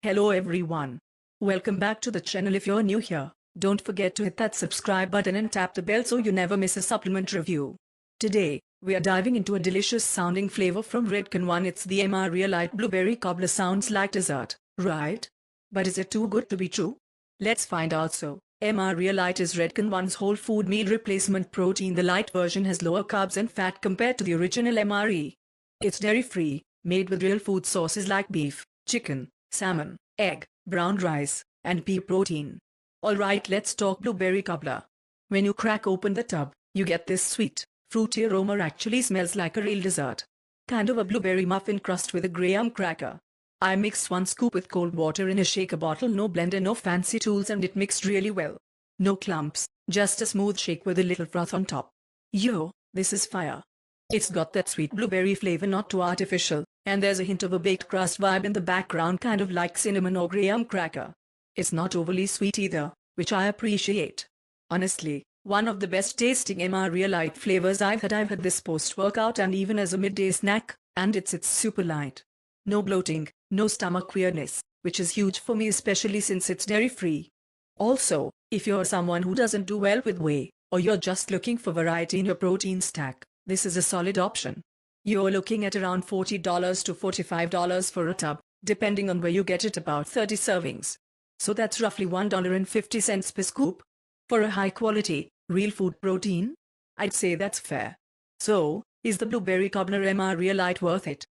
Hello everyone. Welcome back to the channel. If you're new here, don't forget to hit that subscribe button and tap the bell so you never miss a supplement review. Today, we are diving into a delicious sounding flavor from Redcon1. It's the MRE Lite Blueberry Cobbler. Sounds like dessert, right? But is it too good to be true? Let's find out. So, MRE Lite is Redcon1's whole food meal replacement protein. The light version has lower carbs and fat compared to the original MRE. It's dairy-free, made with real food sources like beef, chicken, salmon, egg, brown rice, and pea protein. Alright, let's talk Blueberry Cobbler. When you crack open the tub, you get this sweet, fruity aroma. Actually smells like a real dessert. Kind of a blueberry muffin crust with a graham cracker. I mixed 1 scoop with cold water in a shaker bottle. No blender, no fancy tools, and it mixed really well. No clumps, just a smooth shake with a little froth on top. Yo, this is fire. It's got that sweet blueberry flavor, not too artificial, and there's a hint of a baked crust vibe in the background, kind of like cinnamon or graham cracker. It's not overly sweet either, which I appreciate. Honestly, one of the best tasting MRE Lite flavors I've had. I've had this post-workout and even as a midday snack, and it's super light. No bloating, no stomach weirdness, which is huge for me, especially since it's dairy-free. Also, if you're someone who doesn't do well with whey, or you're just looking for variety in your protein stack, this is a solid option. You're looking at around $40 to $45 for a tub, depending on where you get it, about 30 servings. So that's roughly $1.50 per scoop. For a high-quality, real food protein, I'd say that's fair. So, is the Blueberry Cobbler MRE Lite worth it?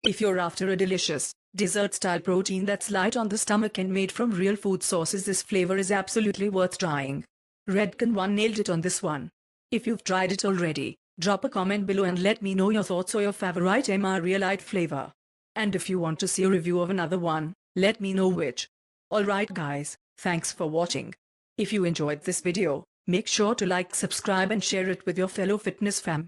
If you're after a delicious, dessert-style protein that's light on the stomach and made from real food sources, this flavor is absolutely worth trying. Redcon1 nailed it on this one. If you've tried it already, drop a comment below and let me know your thoughts or your favorite MRE Lite flavor. And if you want to see a review of another one, let me know which. Alright guys, thanks for watching. If you enjoyed this video, make sure to like, subscribe and share it with your fellow fitness fam.